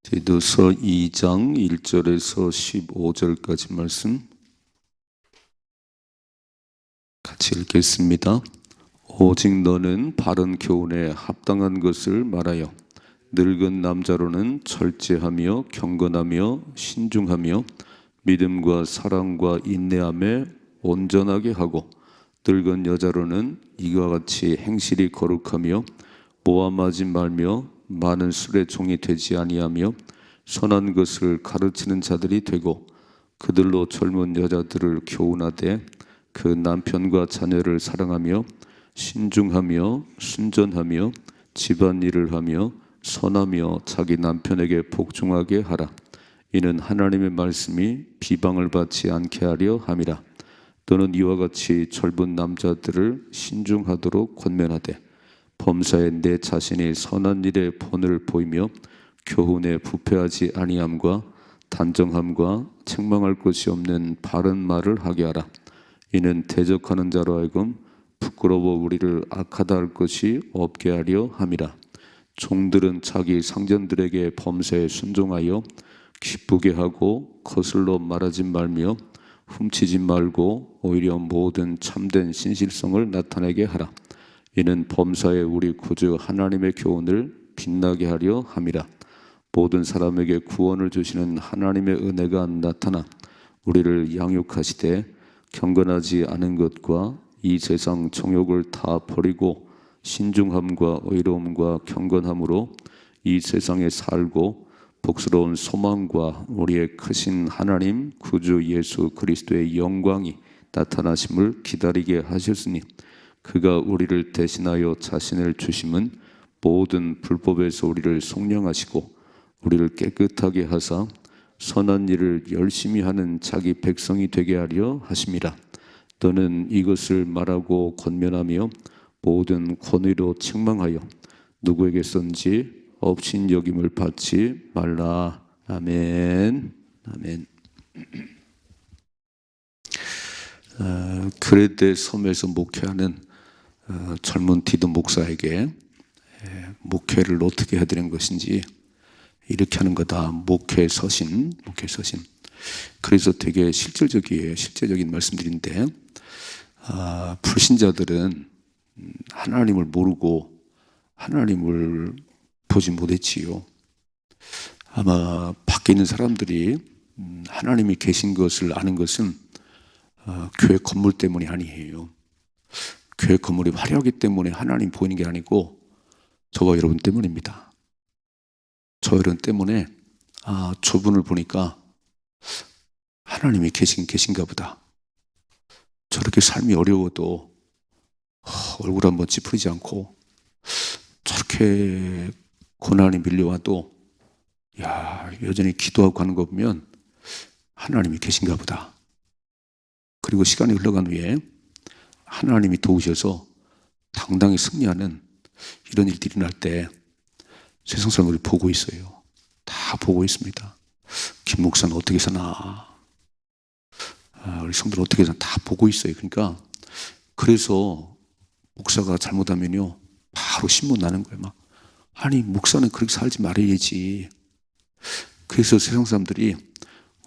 디도서 2장 1절에서 15절까지 말씀 같이 읽겠습니다. 오직 너는 바른 교훈에 합당한 것을 말하여 늙은 남자로는 절제하며 경건하며 신중하며 믿음과 사랑과 인내함에 온전하게 하고 늙은 여자로는 이와 같이 행실이 거룩하며 모함하지 말며 많은 술의 종이 되지 아니하며 선한 것을 가르치는 자들이 되고 그들로 젊은 여자들을 교훈하되 그 남편과 자녀를 사랑하며 신중하며 순전하며 집안일을 하며 선하며 자기 남편에게 복종하게 하라. 이는 하나님의 말씀이 비방을 받지 않게 하려 함이라. 너는 이와 같이 젊은 남자들을 신중하도록 권면하되 범사에 내 자신이 선한 일에 본을 보이며 교훈에 부패하지 아니함과 단정함과 책망할 것이 없는 바른 말을 하게 하라. 이는 대적하는 자로 하여금 부끄러워 우리를 악하다 할 것이 없게 하려 함이라. 종들은 자기 상전들에게 범사에 순종하여 기쁘게 하고 거슬러 말하지 말며 훔치지 말고 오히려 모든 참된 신실성을 나타내게 하라. 이는 범사에 우리 구주 하나님의 교훈을 빛나게 하려 함이라. 모든 사람에게 구원을 주시는 하나님의 은혜가 나타나 우리를 양육하시되 경건하지 않은 것과 이 세상 정욕을 다 버리고 신중함과 의로움과 경건함으로 이 세상에 살고 복스러운 소망과 우리의 크신 하나님 구주 예수 그리스도의 영광이 나타나심을 기다리게 하셨으니 그가 우리를 대신하여 자신을 주심은 모든 불법에서 우리를 속량하시고 우리를 깨끗하게 하사 선한 일을 열심히 하는 자기 백성이 되게 하려 하심이라. 너는 이것을 말하고 권면하며 모든 권위로 책망하여 누구에게선지 업신여김을 받지 말라. 아멘. 아멘. 그레데 섬에서 목회하는 젊은 디도 목사에게 목회를 어떻게 해야 되는 것인지 이렇게 하는 거다. 목회 서신. 그래서 되게 실질적이에요. 실제적인 말씀들인데 불신자들은 하나님을 모르고 하나님을 보지 못했지요. 아마 밖에 있는 사람들이 하나님이 계신 것을 아는 것은 교회 건물 때문이 아니에요. 교회 건물이 화려하기 때문에 하나님 보이는 게 아니고 저와 여러분 때문입니다. 저 여러분 때문에 저분을 보니까 하나님이 계신가 보다. 저렇게 삶이 어려워도 얼굴 한번 찌푸리지 않고 저렇게 고난이 밀려와도 여전히 기도하고 하는 거 보면 하나님이 계신가 보다. 그리고 시간이 흘러간 후에 하나님이 도우셔서 당당히 승리하는 이런 일들이 일어날 때 세상 사람들이 보고 있어요. 다 보고 있습니다. 김 목사는 어떻게 사나, 우리 성도는 어떻게 사나 다 보고 있어요. 그러니까 그래서 목사가 잘못하면요 바로 신문 나는 거예요. 아니 목사는 그렇게 살지 말아야지. 그래서 세상 사람들이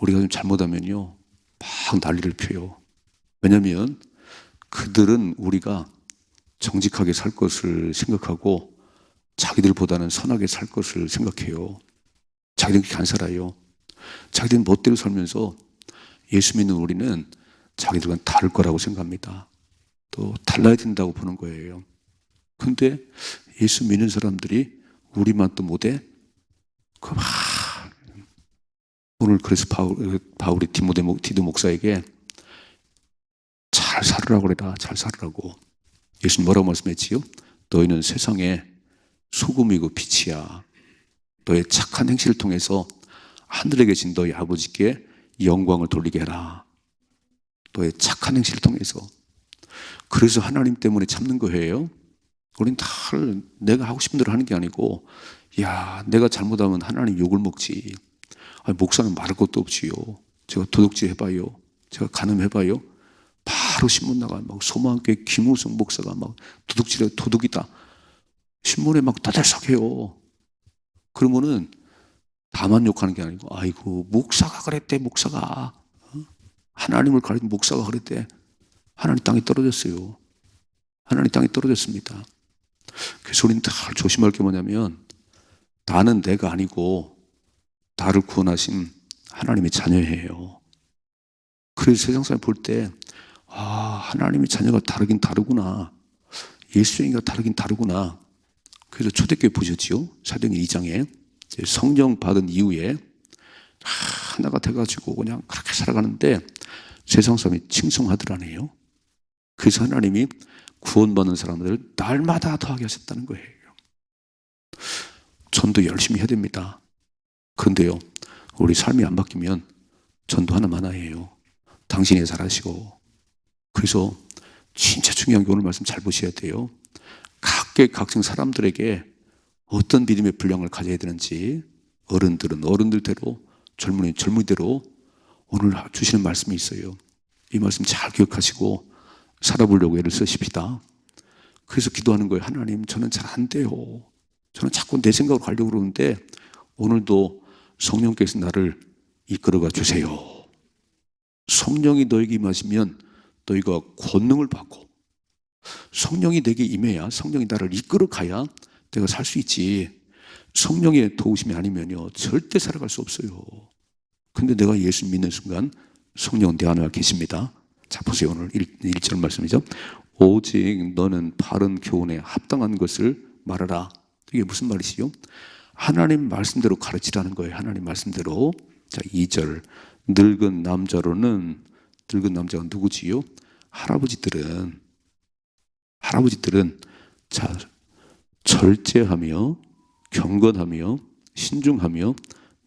우리가 좀 잘못하면요 막 난리를 펴요. 왜냐하면 그들은 우리가 정직하게 살 것을 생각하고 자기들보다는 선하게 살 것을 생각해요. 자기들은 그렇게 안 살아요. 자기들은 멋대로 살면서 예수 믿는 우리는 자기들과는 다를 거라고 생각합니다. 또 달라야 된다고 보는 거예요. 근데 예수 믿는 사람들이 우리만 또 못해? 오늘 그래서 바울이 디도 목사에게 잘 살으라고 그래라. 잘 살으라고. 예수님 뭐라고 말씀했지요? 너희는 세상에 소금이고 빛이야. 너의 착한 행실을 통해서 하늘에 계신 너희 아버지께 영광을 돌리게 해라. 너의 착한 행실을 통해서. 그래서 하나님 때문에 참는 거예요. 우린 다 내가 하고 싶은 대로 하는 게 아니고 내가 잘못하면 하나님 욕을 먹지. 목사는 말할 것도 없지요. 제가 도둑질 해봐요. 제가 간음해봐요. 바로 신문 나가. 소망교회 김우성 목사가 도둑질해 도둑이다. 신문에 떠들썩해요. 그러면은 다만 욕하는 게 아니고, 아이고, 목사가 그랬대, 목사가. 하나님을 가리킨 목사가 그랬대. 하나님 땅에 떨어졌어요. 하나님 땅에 떨어졌습니다. 그래서 우리는 다 조심할 게 뭐냐면, 나는 내가 아니고 나를 구원하신 하나님의 자녀예요. 그래서 세상 사람 볼 때, 하나님의 자녀가 다르긴 다르구나. 예수님과 다르긴 다르구나. 그래서 초대교회 보셨지요? 사도행전 2장에 성령 받은 이후에 하나가 돼가지고 그냥 그렇게 살아가는데 세상 사람이 칭송하더라네요. 그래서 하나님이 구원받는 사람들을 날마다 더하게 하셨다는 거예요. 전도 열심히 해야 됩니다. 그런데요, 우리 삶이 안 바뀌면 전도 하나예요. 당신이 잘하시고. 그래서 진짜 중요한 게 오늘 말씀 잘 보셔야 돼요. 각계각층 사람들에게 어떤 믿음의 분량을 가져야 되는지, 어른들은 어른들대로, 젊은이는 젊은이대로 오늘 주시는 말씀이 있어요. 이 말씀 잘 기억하시고 살아보려고 애를 쓰십시다. 그래서 기도하는 거예요. 하나님, 저는 잘 안 돼요. 저는 자꾸 내 생각으로 가려고 그러는데 오늘도 성령께서 나를 이끌어가 주세요. 성령이 너에게 임하시면 너희가 권능을 받고, 성령이 내게 임해야, 성령이 나를 이끌어 가야 내가 살 수 있지. 성령의 도우심이 아니면요 절대 살아갈 수 없어요. 근데 내가 예수 믿는 순간 성령은 내 안에 계십니다. 자, 보세요. 오늘 1절 말씀이죠. 오직 너는 바른 교훈에 합당한 것을 말하라. 이게 무슨 말이시요? 하나님 말씀대로 가르치라는 거예요. 하나님 말씀대로. 자, 2절. 늙은 남자로는, 늙은 남자가 누구지요? 할아버지들은 자, 절제하며 경건하며 신중하며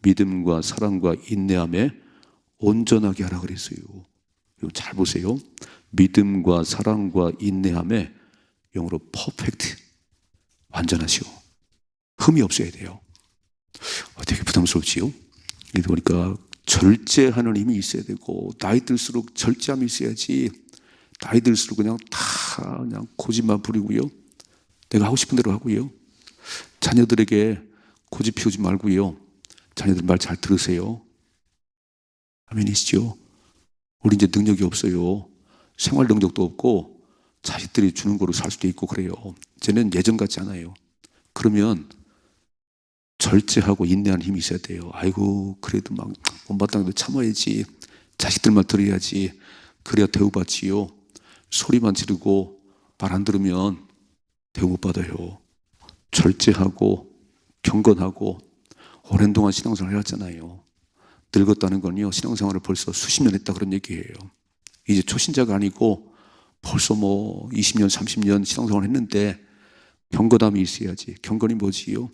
믿음과 사랑과 인내함에 온전하게 하라 그랬어요. 이거 잘 보세요. 믿음과 사랑과 인내함에, 영어로 퍼펙트, 완전하시오. 흠이 없어야 돼요. 되게 부담스럽지요? 그러니까 절제하는 힘이 있어야 되고, 나이 들수록 절제함이 있어야지. 나이 들수록 그냥 고집만 부리고요, 내가 하고 싶은 대로 하고요. 자녀들에게 고집 피우지 말고요, 자녀들 말 잘 들으세요. 아멘이시죠? 우리 이제 능력이 없어요. 생활 능력도 없고 자식들이 주는 거로 살 수도 있고 그래요. 이제는 예전 같지 않아요. 그러면 절제하고 인내하는 힘이 있어야 돼요. 아이고, 그래도 막 못마땅해도 참아야지, 자식들만 들어야지, 그래야 대우받지요. 소리만 지르고 말 안 들으면 대우 못 받아요. 절제하고 경건하고. 오랜 동안 신앙생활을 해왔잖아요. 늙었다는 건요, 신앙생활을 벌써 수십 년 했다 그런 얘기예요. 이제 초신자가 아니고 벌써 20년 30년 신앙생활을 했는데 경건함이 있어야지. 경건이 뭐지요?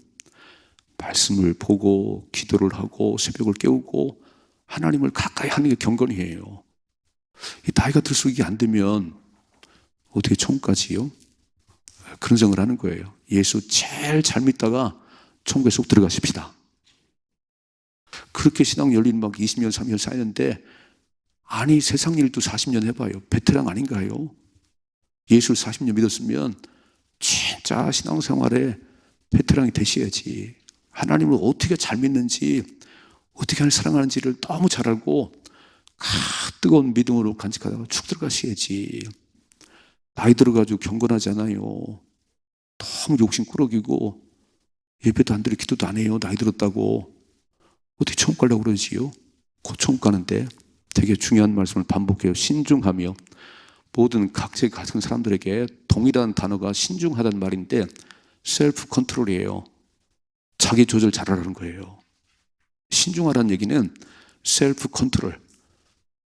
말씀을 보고 기도를 하고 새벽을 깨우고 하나님을 가까이 하는 게 경건이에요. 이 나이가 들수록 이게 안 되면 어떻게 천국까지요? 그런 생각을 하는 거예요. 예수 제일 잘 믿다가 천국에 쏙 들어가십시다. 그렇게 신앙 열린 막 20년 30년 쌓였는데, 아니 세상 일도 40년 해봐요. 베테랑 아닌가요? 예수를 40년 믿었으면 진짜 신앙생활에 베테랑이 되셔야지. 하나님을 어떻게 잘 믿는지, 어떻게 하나님 사랑하는지를 너무 잘 알고 뜨거운 믿음으로 간직하다가 축 들어가셔야지. 나이 들어가지고 경건하지 않아요. 너무 욕심 꾸러기고 예배도 안 드리고 기도도 안 해요. 나이 들었다고. 어떻게 천국 가려고 그러지요? 곧 천국 가는데. 되게 중요한 말씀을 반복해요. 신중하며. 모든 각계 같은 사람들에게 동일한 단어가 신중하다는 말인데 셀프 컨트롤이에요. 자기 조절 잘하라는 거예요. 신중하라는 얘기는 셀프 컨트롤.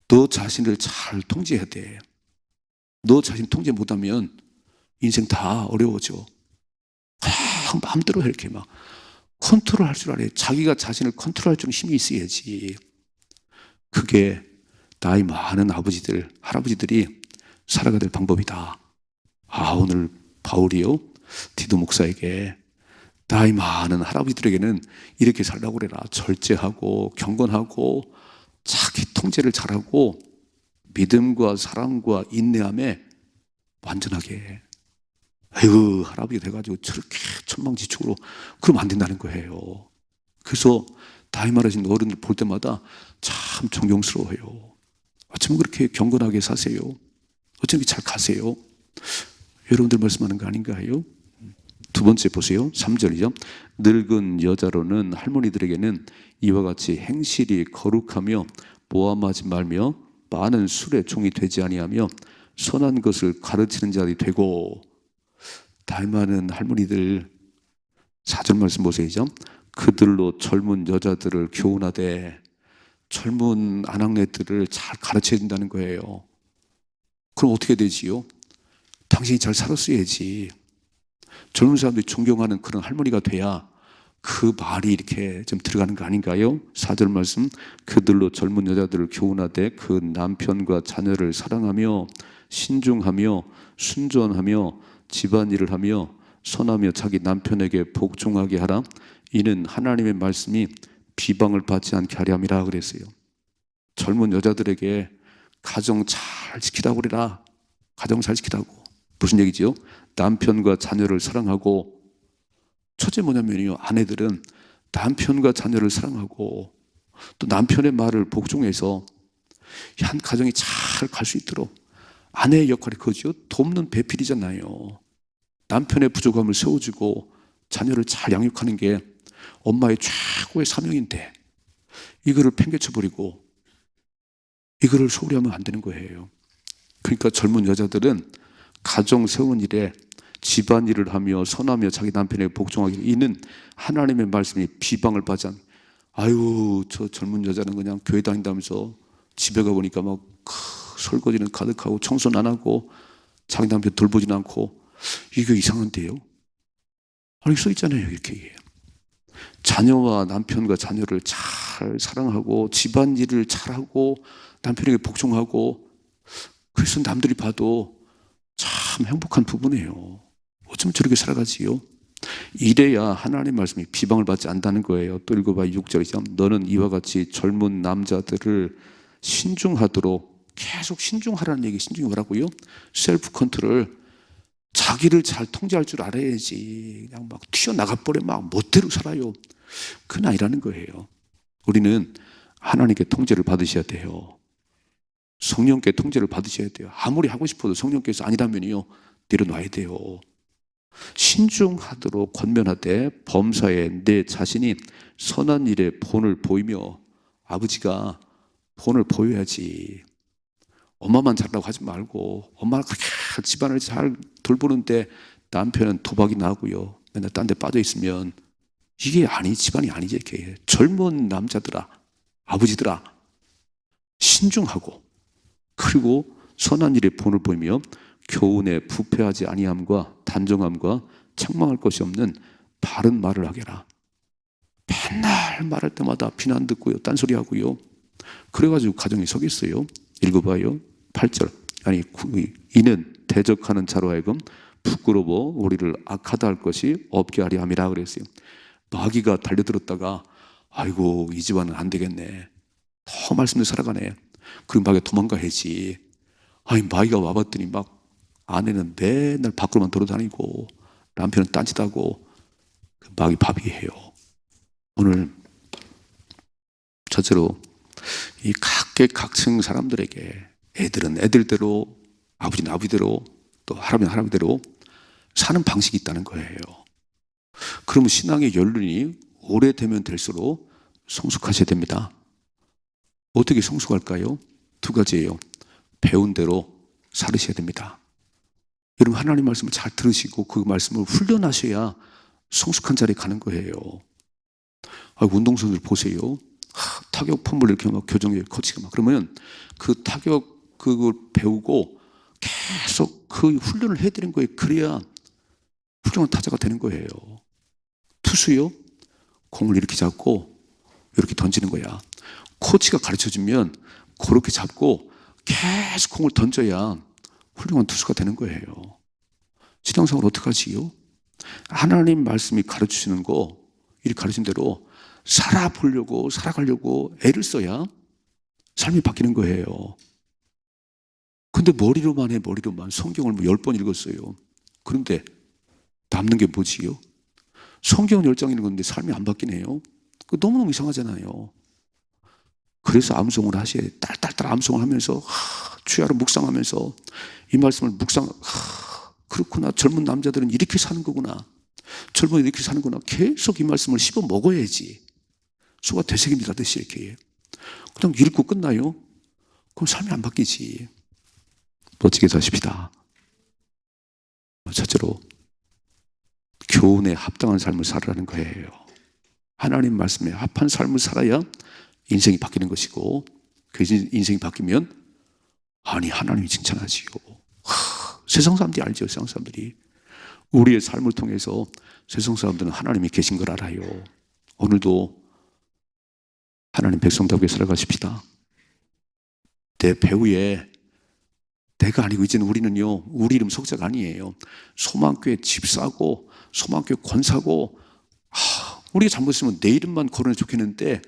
너 자신을 잘 통제해야 돼. 너 자신 통제 못하면 인생 다 어려워져. 마음대로 이렇게 막 컨트롤 할 줄 알아요. 자기가 자신을 컨트롤 할 줄 힘이 있어야지. 그게 나이 많은 아버지들, 할아버지들이 살아가야 될 방법이다. 오늘 바울이요, 디도 목사에게 나이 많은 할아버지들에게는 이렇게 살라고 그래라. 절제하고 경건하고 자기 통제를 잘하고 믿음과 사랑과 인내함에 완전하게. 아이고, 할아버지 돼가지고 저렇게 천방지축으로 그러면 안 된다는 거예요. 그래서 나이 많으신 어른들 볼 때마다 참 존경스러워요. 어쩌면 그렇게 경건하게 사세요? 어쩜 이렇게 잘 가세요? 여러분들 말씀하는 거 아닌가요? 두 번째 보세요. 3절이죠. 늙은 여자로는 할머니들에게는 이와 같이 행실이 거룩하며 모함하지 말며 많은 술의 종이 되지 아니하며 선한 것을 가르치는 자들이 되고. 나이 많은 할머니들 4절 말씀 보세요. 그들로 젊은 여자들을 교훈하되, 젊은 아낙네들을 잘 가르쳐야 된다는 거예요. 그럼 어떻게 되지요? 당신이 잘 살았어야지. 젊은 사람들이 존경하는 그런 할머니가 돼야 그 말이 이렇게 좀 들어가는 거 아닌가요? 4절 말씀, 그들로 젊은 여자들을 교훈하되 그 남편과 자녀를 사랑하며 신중하며 순전하며 집안일을 하며 선하며 자기 남편에게 복종하게 하라. 이는 하나님의 말씀이 비방을 받지 않게 하려 함이라 그랬어요. 젊은 여자들에게 가정 잘 지키라고 그래라. 가정 잘 지키라고. 무슨 얘기지요? 남편과 자녀를 사랑하고. 첫째 뭐냐면요, 아내들은 남편과 자녀를 사랑하고 또 남편의 말을 복종해서 한 가정이 잘 갈 수 있도록. 아내의 역할이 그거죠. 돕는 배필이잖아요. 남편의 부족함을 세워주고 자녀를 잘 양육하는 게 엄마의 최고의 사명인데, 이거를 팽개쳐버리고 이거를 소홀히 하면 안 되는 거예요. 그러니까 젊은 여자들은 가정 세운 일에 집안일을 하며 선하며 자기 남편에게 복종하기, 이는 하나님의 말씀이 비방을 받지 않. 아유, 저 젊은 여자는 그냥 교회 다닌다면서 집에 가보니까 막 설거지는 가득하고 청소는 안 하고 자기 남편 돌보지는 않고. 이게 이상한데요? 아니, 써 있잖아요, 이렇게. 자녀와 남편과 자녀를 잘 사랑하고 집안일을 잘하고 남편에게 복종하고. 그래서 남들이 봐도 참 행복한 부부네요. 어쩜 저렇게 살아가지요? 이래야 하나님 말씀이 비방을 받지 않는다는 거예요. 또 읽어봐요. 6절이죠. 너는 이와 같이 젊은 남자들을 신중하도록. 계속 신중하라는 얘기. 신중히 뭐라고요? 셀프 컨트롤. 자기를 잘 통제할 줄 알아야지. 그냥 막 튀어나가 버려 막 멋대로 살아요. 그건 아니라는 거예요. 우리는 하나님께 통제를 받으셔야 돼요. 성령께 통제를 받으셔야 돼요. 아무리 하고 싶어도 성령께서 아니라면요, 내려놔야 돼요. 신중하도록 권면하되 범사에 내 자신이 선한 일에 본을 보이며. 아버지가 본을 보여야지. 엄마만 잘라고 하지 말고, 엄마가 그렇게 집안을 잘 돌보는데 남편은 도박이 나고요, 맨날 딴 데 빠져 있으면 이게 집안이 아니지. 이렇게 젊은 남자들아, 아버지들아, 신중하고 그리고 선한 일에 본을 보이며 교훈에 부패하지 아니함과 단정함과 책망할 것이 없는 바른 말을 하게라. 맨날 말할 때마다 비난 듣고요, 딴소리 하고요. 그래가지고 가정이 서겠어요? 읽어봐요. 8절. 아니, 이는 대적하는 자로 하여금 부끄러워 우리를 악하다 할 것이 없게 하려 함이라 그랬어요. 마귀가 달려들었다가 아이고, 이 집안은 안 되겠네, 더 말씀대로 살아가네. 그럼 마귀가 도망가야지. 아니, 마귀가 와봤더니 막 아내는 맨날 밖으로만 돌아다니고 남편은 딴짓하고. 마귀 밥이에요. 오늘 첫째로 이 각계각층 사람들에게 애들은 애들대로, 아버지는 아버지대로, 또 할아버지는 할아버지대로 사는 방식이 있다는 거예요. 그러면 신앙의 연륜이 오래되면 될수록 성숙하셔야 됩니다. 어떻게 성숙할까요? 두 가지예요. 배운 대로 살으셔야 됩니다. 여러분, 하나님 말씀을 잘 들으시고 그 말씀을 훈련하셔야 성숙한 자리에 가는 거예요. 운동선수들 보세요. 타격 폼을 이렇게 막 교정해, 코치가 막. 그러면 그 타격 그걸 배우고 계속 그 훈련을 해드린 거예요. 그래야 훌륭한 타자가 되는 거예요. 투수요, 공을 이렇게 잡고 이렇게 던지는 거야. 코치가 가르쳐주면 그렇게 잡고 계속 공을 던져야 훌륭한 투수가 되는 거예요. 신앙생활 어떻게 하지요? 하나님 말씀이 가르치시는 거, 이렇게 가르친 대로 살아보려고, 살아가려고 애를 써야 삶이 바뀌는 거예요. 근데 머리로만 해, 머리로만. 성경을 10번 읽었어요. 그런데 남는 게 뭐지요? 성경은 10장 읽었는데 삶이 안 바뀌네요. 너무너무 이상하잖아요. 그래서 암송을 하셔야 돼요. 딸딸딸 암송을 하면서 주야로 묵상하면서 이 말씀을 그렇구나. 젊은 남자들은 이렇게 사는 거구나. 젊은 이렇게 사는구나. 계속 이 말씀을 씹어 먹어야지. 소가 되새깁니다. 듯이 이렇게. 그냥 읽고 끝나요? 그럼 삶이 안 바뀌지. 멋지게 사십시다. 첫째로 교훈에 합당한 삶을 살아라는 거예요. 하나님 말씀에 합한 삶을 살아야 인생이 바뀌는 것이고, 그 인생이 바뀌면 아니 하나님이 칭찬하지요. 세상 사람들이 알죠. 세상 사람들이 우리의 삶을 통해서 세상 사람들은 하나님이 계신 걸 알아요. 오늘도 하나님 백성답게 살아가십시다. 내 배후에 내가 아니고 이제는 우리는요, 우리 이름 석자가 아니에요. 소망교회 집사고 소망교회 권사고, 우리가 잘못했으면 내 이름만 거론해 좋겠는데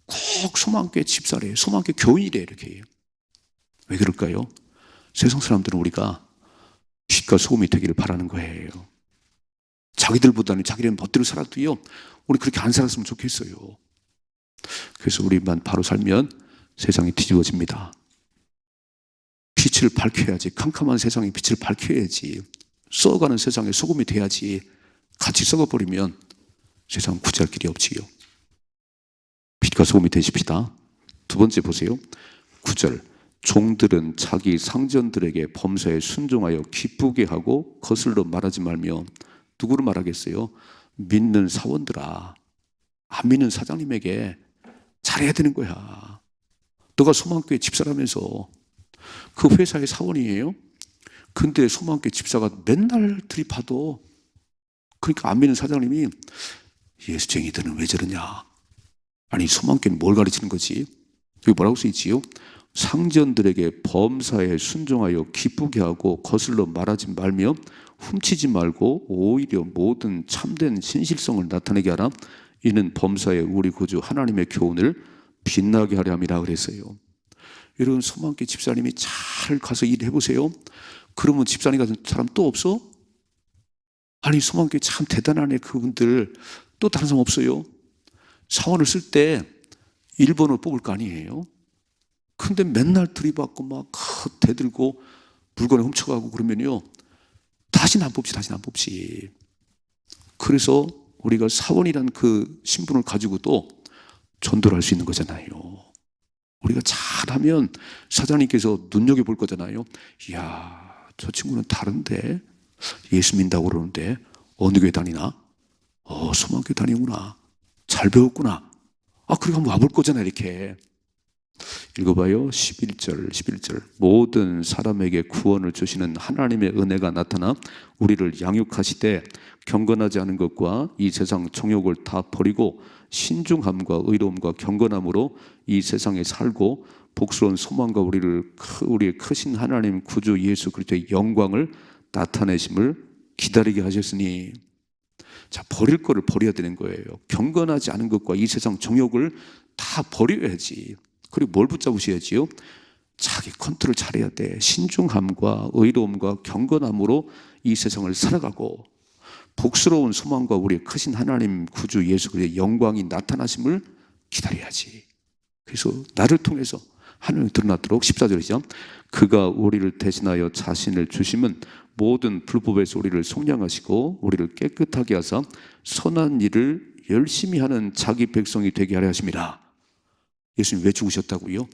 꼭 소망교회 집사래, 소망교회 교인이래 이렇게 해요. 왜 그럴까요? 세상 사람들은 우리가 빛과 소금이 되기를 바라는 거예요. 자기들보다는 자기는 멋대로 살아도요, 우리 그렇게 안 살았으면 좋겠어요. 그래서 우리만 바로 살면 세상이 뒤집어집니다. 빛을 밝혀야지. 캄캄한 세상에 빛을 밝혀야지. 썩어가는 세상에 소금이 돼야지. 같이 썩어버리면 세상 구제할 길이 없지요. 빛과 소금이 되십시다. 두 번째 보세요. 9절. 종들은 자기 상전들에게 범사에 순종하여 기쁘게 하고 거슬러 말하지 말며. 누구를 말하겠어요? 믿는 사원들아, 안 믿는 사장님에게 잘해야 되는 거야. 너가 소망교회 집사라면서 그 회사의 사원이에요. 근데 소망교회 집사가 맨날 들이파도, 그러니까 안 믿는 사장님이 예수쟁이들은 왜 저러냐. 아니 소망교회는 뭘 가르치는 거지? 여기 뭐라고 써있지요? 상전들에게 범사에 순종하여 기쁘게 하고 거슬러 말하지 말며 훔치지 말고 오히려 모든 참된 신실성을 나타내게 하라. 이는 범사에 우리 구주 하나님의 교훈을 빛나게 하려 함이라 그랬어요. 여러분, 소망교회 집사님이 잘 가서 일해보세요. 그러면 집사님 같은 사람 또 없어? 아니 소망교회 참 대단하네. 그분들 또 다른 사람 없어요? 사원을 쓸 때 1번을 뽑을 거 아니에요? 근데 맨날 들이받고 막 대들고 물건을 훔쳐가고 그러면요, 다시는 안 뽑지. 그래서 우리가 사원이란 그 신분을 가지고도 전도를 할 수 있는 거잖아요. 우리가 잘하면 사장님께서 눈여겨볼 거잖아요. 이야, 저 친구는 다른데, 예수 믿는다고 그러는데 어느 교회 다니나? 소망교회 다니구나. 잘 배웠구나. 그리고 한번 와볼 거잖아요. 이렇게 읽어봐요. 11절. 모든 사람에게 구원을 주시는 하나님의 은혜가 나타나 우리를 양육하시되 경건하지 않은 것과 이 세상 정욕을 다 버리고 신중함과 의로움과 경건함으로 이 세상에 살고 복스러운 소망과 우리의 크신 하나님 구주 예수 그리스도의 영광을 나타내심을 기다리게 하셨으니. 자, 버릴 거를 버려야 되는 거예요. 경건하지 않은 것과 이 세상 정욕을 다 버려야지. 그리고 뭘 붙잡으셔야지요? 자기 컨트롤 잘해야 돼. 신중함과 의로움과 경건함으로 이 세상을 살아가고 복스러운 소망과 우리의 크신 하나님 구주 예수 그리스도의 영광이 나타나심을 기다려야지. 그래서 나를 통해서 하나님이 드러나도록 14절이죠. 그가 우리를 대신하여 자신을 주심은 모든 불법에서 우리를 속량하시고 우리를 깨끗하게 하사 선한 일을 열심히 하는 자기 백성이 되게 하려 하십니다. 예수님 왜 죽으셨다고요?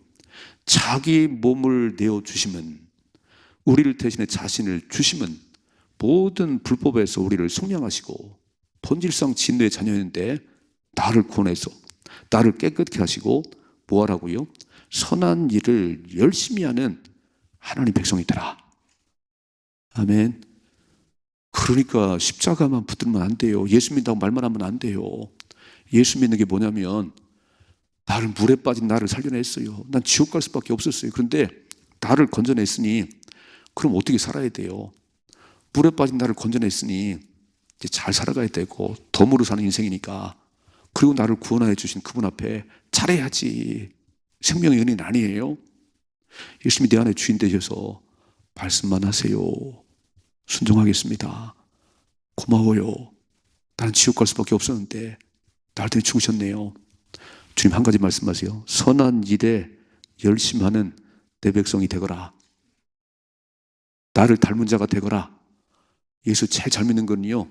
자기 몸을 내어주시면, 우리를 대신해 자신을 주시면 모든 불법에서 우리를 속량하시고, 본질상 진노의 자녀였는데 나를 구원해서 나를 깨끗게 하시고 뭐 하라고요? 선한 일을 열심히 하는 하나님 백성이 되라. 아멘. 그러니까 십자가만 붙들면 안 돼요. 예수 믿는다고 말만 하면 안 돼요. 예수 믿는 게 뭐냐면, 나를 물에 빠진 나를 살려냈어요. 난 지옥 갈 수밖에 없었어요. 그런데 나를 건져냈으니 그럼 어떻게 살아야 돼요? 물에 빠진 나를 건져냈으니 이제 잘 살아가야 되고 덤으로 사는 인생이니까, 그리고 나를 구원하여 주신 그분 앞에 잘해야지. 생명의 은혜는 아니에요. 예수님이 내 안에 주인 되셔서 말씀만 하세요. 순종하겠습니다. 고마워요. 나는 지옥 갈 수밖에 없었는데 나를 때문에 죽으셨네요. 주님 한 가지 말씀하세요. 선한 일에 열심하는 내 백성이 되거라. 나를 닮은 자가 되거라. 예수 제일 잘 믿는 건요,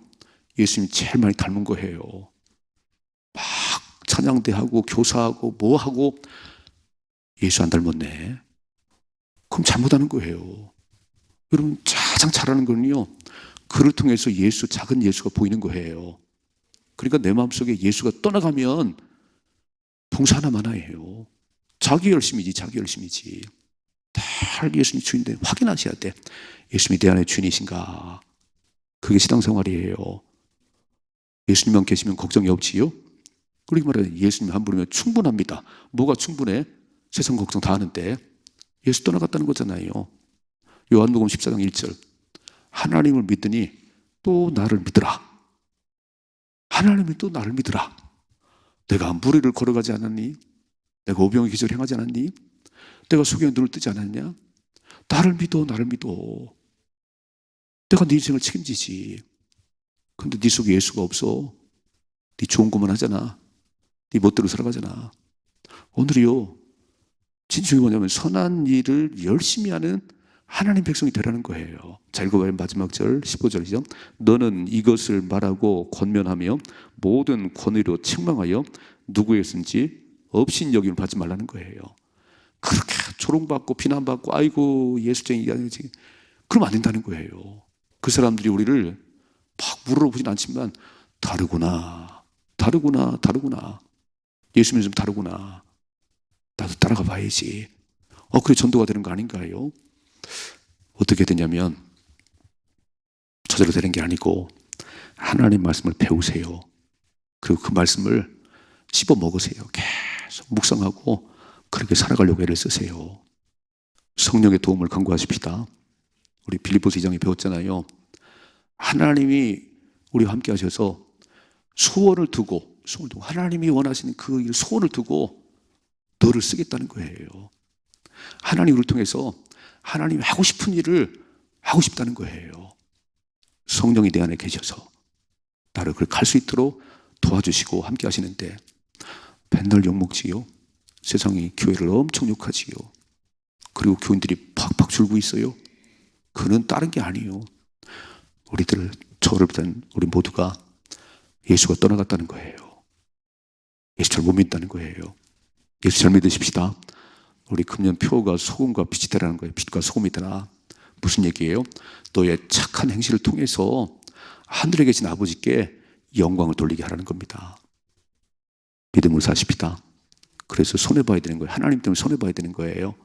예수님 제일 많이 닮은 거예요. 막 찬양대하고 교사하고 뭐하고 예수 안 닮았네. 그럼 잘못하는 거예요. 여러분, 가장 잘하는 건요, 그를 통해서 예수, 작은 예수가 보이는 거예요. 그러니까 내 마음속에 예수가 떠나가면 봉사 하나만 해요. 자기 열심이지, 자기 열심이지. 다 예수님 주인데 확인하셔야 돼. 예수님이 내 안에 주인이신가. 그게 신앙생활이에요. 예수님만 계시면 걱정이 없지요. 그렇게 말해요. 예수님 한 분이면 충분합니다. 뭐가 충분해? 세상 걱정 다 하는데. 예수 떠나갔다는 거잖아요. 요한복음 14장 1절. 하나님을 믿더니 또 나를 믿으라. 하나님이 또 나를 믿으라. 내가 무리를 걸어가지 않았니? 내가 오병의 기적을 행하지 않았니? 내가 소경의 눈을 뜨지 않았냐? 나를 믿어, 나를 믿어. 내가 네 인생을 책임지지. 근데 네 속에 예수가 없어. 네 좋은 것만 하잖아. 네 멋대로 살아가잖아. 오늘이요, 진중이 뭐냐면 선한 일을 열심히 하는 하나님 백성이 되라는 거예요. 자, 읽어봐요. 마지막 절 15절이죠. 너는 이것을 말하고 권면하며 모든 권위로 책망하여 누구에선지 없인 여김을 받지 말라는 거예요. 그렇게 조롱받고 비난받고 아이고 예수쟁이 아니지, 그러면 안 된다는 거예요. 그 사람들이 우리를 막 물어보진 않지만 다르구나, 다르구나, 다르구나. 예수님은 좀 다르구나. 나도 따라가 봐야지. 그래 전도가 되는 거 아닌가요? 어떻게 되냐면 저절로 되는 게 아니고 하나님 말씀을 배우세요. 그리고 그 말씀을 씹어 먹으세요. 계속 묵상하고 그렇게 살아가려고 애를 쓰세요. 성령의 도움을 간구하십시다. 우리 빌립보서 2장에 배웠잖아요. 하나님이 우리와 함께 하셔서 소원을 두고 하나님이 원하시는 그 소원을 두고 너를 쓰겠다는 거예요. 하나님 우리를 통해서 하나님이 하고 싶은 일을 하고 싶다는 거예요. 성령이 내 안에 계셔서 나를 그렇게 갈 수 있도록 도와주시고 함께 하시는데 맨날 욕먹지요. 세상이 교회를 엄청 욕하지요. 그리고 교인들이 팍팍 줄고 있어요. 그는 다른 게 아니에요. 우리들, 저를 비롯한 우리 모두가 예수가 떠나갔다는 거예요. 예수 잘 못 믿다는 거예요. 예수 잘 믿으십시다. 우리 금년 표가 소금과 빛이 되라는 거예요. 빛과 소금이 되라. 무슨 얘기예요? 너의 착한 행실을 통해서 하늘에 계신 아버지께 영광을 돌리게 하라는 겁니다. 믿음으로 사십시다. 그래서 손해봐야 되는 거예요. 하나님 때문에 손해봐야 되는 거예요.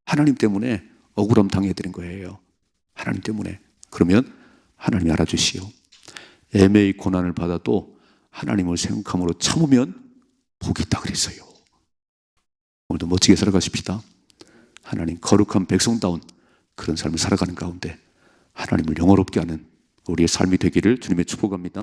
하나님 때문에 억울함 당해야 되는 거예요. 하나님 때문에. 그러면 하나님이 알아주시오. 애매히 고난을 받아도 하나님을 생각함으로 참으면 복이 있다 그랬어요. 오늘도 멋지게 살아가십시다. 하나님 거룩한 백성다운 그런 삶을 살아가는 가운데 하나님을 영화롭게 하는 우리의 삶이 되기를 주님의 축복합니다.